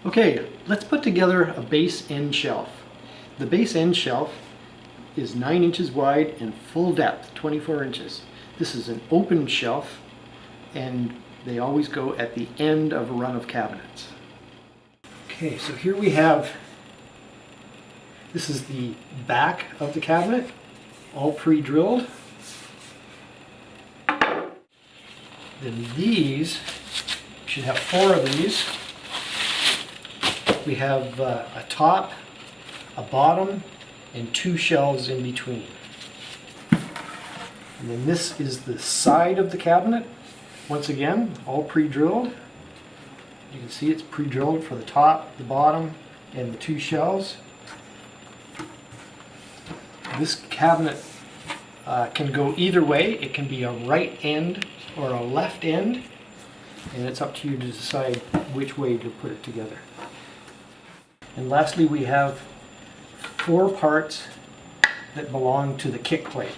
Okay, let's put together a base end shelf. The base end shelf is 9 inches wide and full depth, 24 inches. This is an open shelf and they always go at the end of a run of cabinets. Okay, so here we have, this is the back of the cabinet, all pre-drilled. Then these, we should have 4 of these. We have a top, a bottom, and 2 shelves in between. And then this is the side of the cabinet. Once again, all pre-drilled. You can see it's pre-drilled for the top, the bottom, and the 2 shelves. This cabinet can go either way. It can be a right end or a left end, and it's up to you to decide which way to put it together. And lastly, we have 4 parts that belong to the kick plate.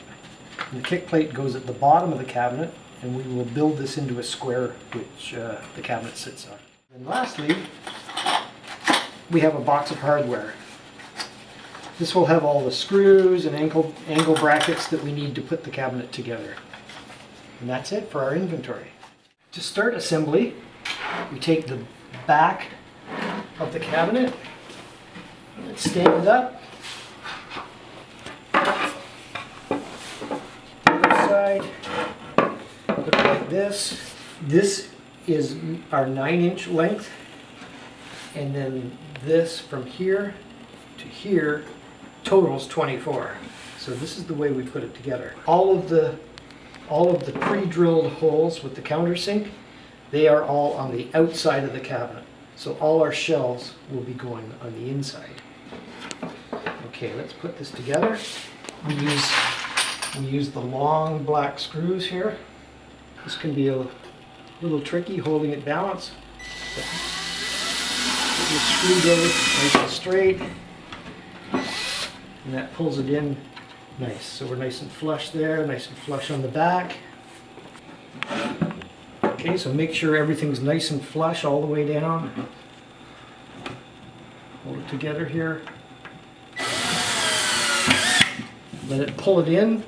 And the kick plate goes at the bottom of the cabinet, and we will build this into a square which the cabinet sits on. And lastly, we have a box of hardware. This will have all the screws and angle brackets that we need to put the cabinet together. And that's it for our inventory. To start assembly, we take the back of the cabinet, let's stand it up. Other side, look like this. This is our 9-inch length, and then this from here to here totals 24. So this is the way we put it together. All of the pre-drilled holes with the countersink, they are all on the outside of the cabinet. So all our shelves will be going on the inside. Okay, let's put this together. We use the long black screws here. This can be a little tricky holding it balanced. But get your screwdriver nice and straight, and that pulls it in nice. So we're nice and flush there, nice and flush on the back. Okay, so make sure everything's nice and flush all the way down. Hold it together here. Let it pull it in.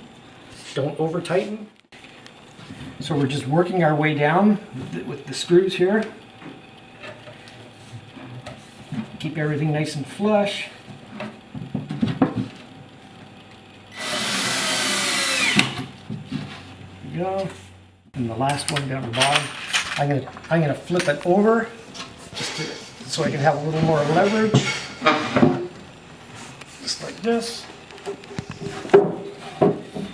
Don't over tighten. So we're just working our way down with the screws here. Keep everything nice and flush. There you go. And the last one down the bottom. I'm gonna flip it over so I can have a little more leverage. Just like this.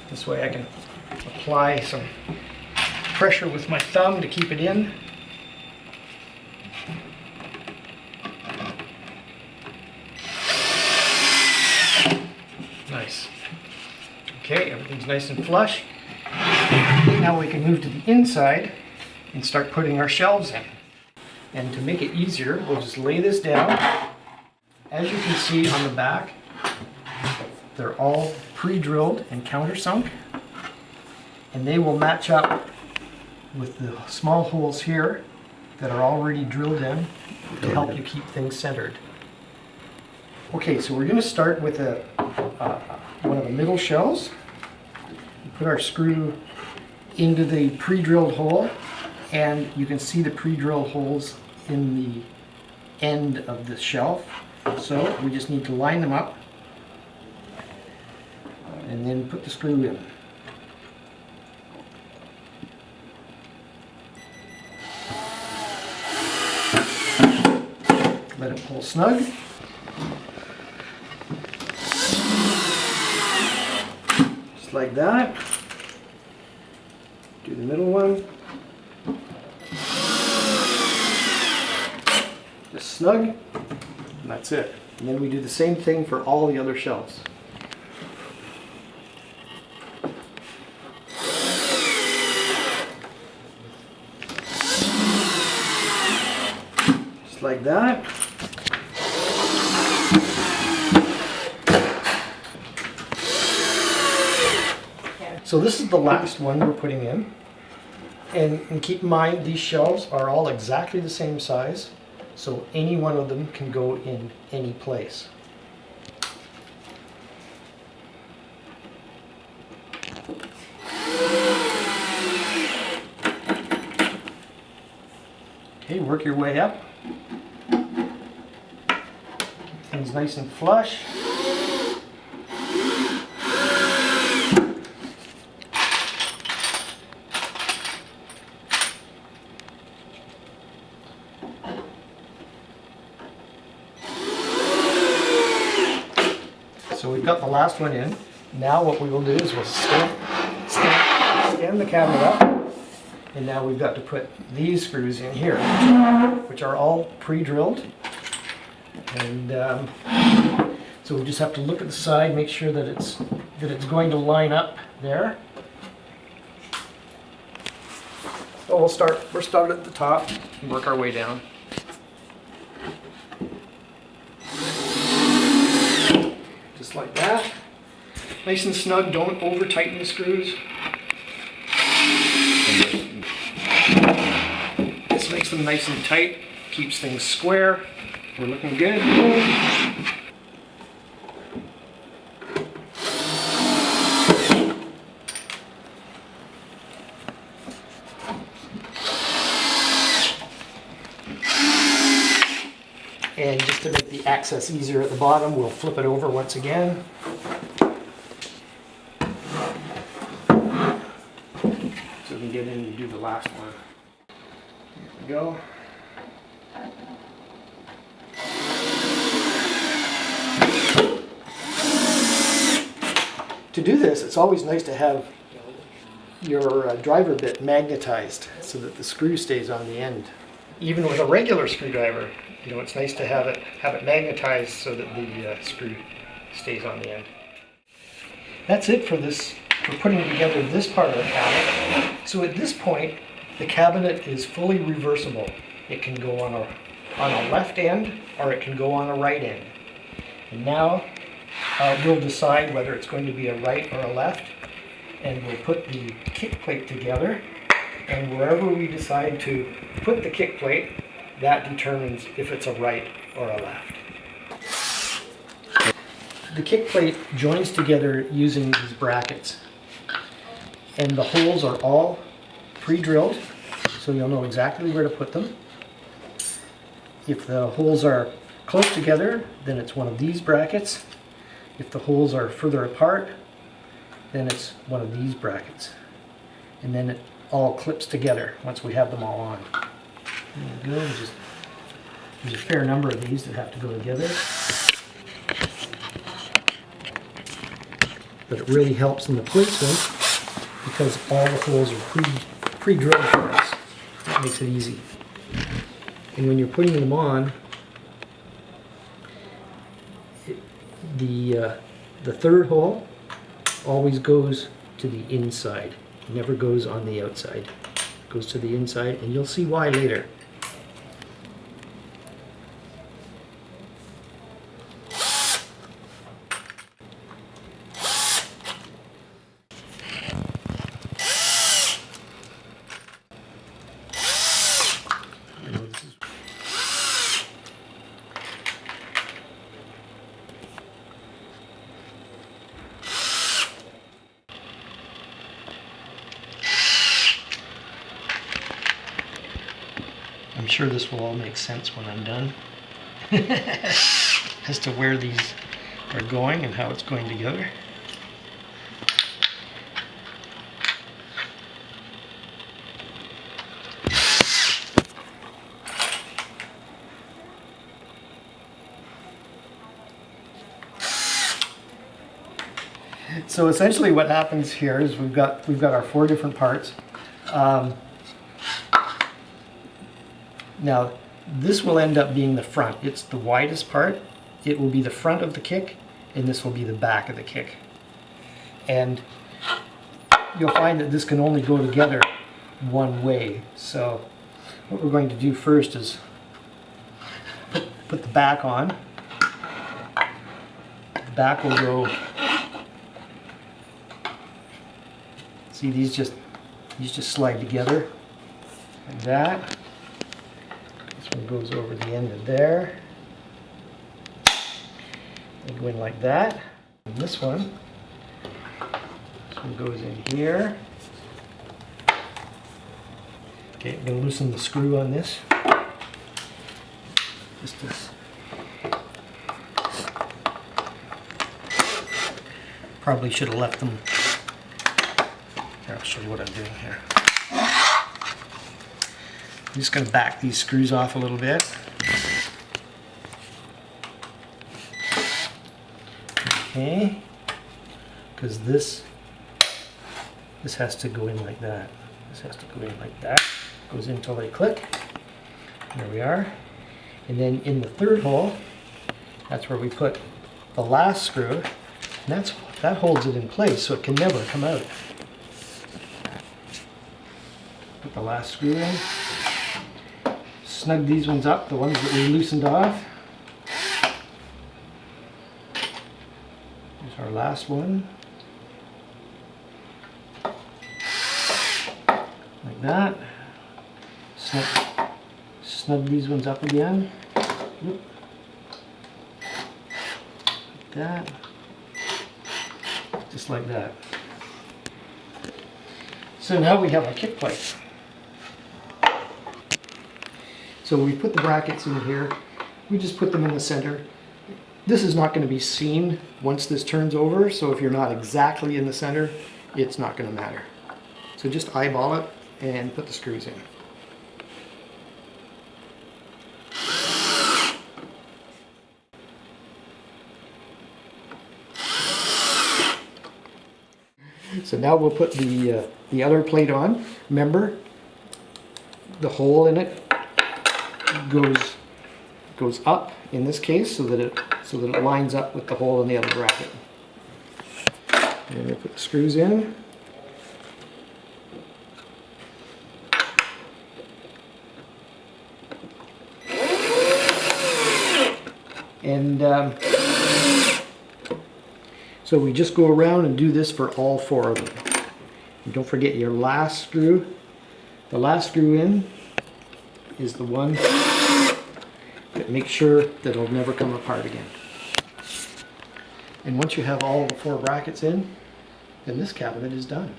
This way I can apply some pressure with my thumb to keep it in. Nice. Okay, everything's nice and flush. Now we can move to the inside and start putting our shelves in. And to make it easier, we'll just lay this down. As you can see on the back, they're all pre-drilled and countersunk, and they will match up with the small holes here that are already drilled in to help you keep things centered. Okay, so we're going to start with one of the middle shelves. Put our screw into the pre-drilled hole, and you can see the pre-drilled holes in the end of the shelf. So we just need to line them up and then put the screw in. Let it pull snug. Just like that. Do the middle one. Just snug. And that's it. And then we do the same thing for all the other shelves. Just like that. So this is the last one we're putting in. And keep in mind, these shelves are all exactly the same size. so any one of them can go in any place. Okay, work your way up. Keep things nice and flush. So we've got the last one in. Now what we will do is we'll stand the cabinet up, and now we've got to put these screws in here, which are all pre-drilled. And so we just have to look at the side, make sure that it's going to line up there. So we'll start at the top and work our way down. Just like that. Nice and snug, don't over tighten the screws. This makes them nice and tight, keeps things square. We're looking good. And just to make the access easier at the bottom, we'll flip it over once again. So we can get in and do the last one. Here we go. To do this, it's always nice to have your driver bit magnetized so that the screw stays on the end. Even with a regular screwdriver, it's nice to have it magnetized so that the screw stays on the end. That's it for putting together this part of the cabinet. So at this point, the cabinet is fully reversible. It can go on a left end, or it can go on a right end. And now we'll decide whether it's going to be a right or a left, and we'll put the kick plate together, and wherever we decide to put the kick plate, that determines if it's a right or a left. The kick plate joins together using these brackets, and the holes are all pre-drilled, so you'll know exactly where to put them. If the holes are close together, then it's one of these brackets. If the holes are further apart, then it's one of these brackets. And then it all clips together once we have them all on. Good. There's a fair number of these that have to go together. But it really helps in the placement because all the holes are pre-drilled for us. That makes it easy. And when you're putting them on, the third hole always goes to the inside. It never goes on the outside. It goes to the inside, and you'll see why later. I'm sure this will all make sense when I'm done as to where these are going and how it's going together. So essentially what happens here is we've got our 4 different parts. Now, this will end up being the front. It's the widest part. It will be the front of the kick, and this will be the back of the kick. And you'll find that this can only go together one way. So what we're going to do first is put the back on. The back will go, see, these just slide together like that. one goes over the end of there. They go in like that. And this one goes in here. Okay, I'm going to loosen the screw on this. Just this. Probably should have left them. Here, I'll show you what I'm doing here. I'm just going to back these screws off a little bit. Okay, because this has to go in like that. This has to go in like that. Goes in until they click. There we are. And then in the third hole, that's where we put the last screw. And that holds it in place, so it can never come out. Put the last screw in. Snug these ones up, the ones that we loosened off. Here's our last one. Like that. Snug these ones up again. Like that. Just like that. So now we have our kick plate. So we put the brackets in here. We just put them in the center. This is not going to be seen once this turns over, so if you're not exactly in the center, it's not going to matter. So just eyeball it and put the screws in. So now we'll put the other plate on. Remember, the hole in it goes up in this case so that it lines up with the hole in the other bracket. And we'll put the screws in. And so we just go around and do this for all four of them. And don't forget your last screw. The last screw in is the one that makes sure that it'll never come apart again. And once you have all the four brackets in, then this cabinet is done.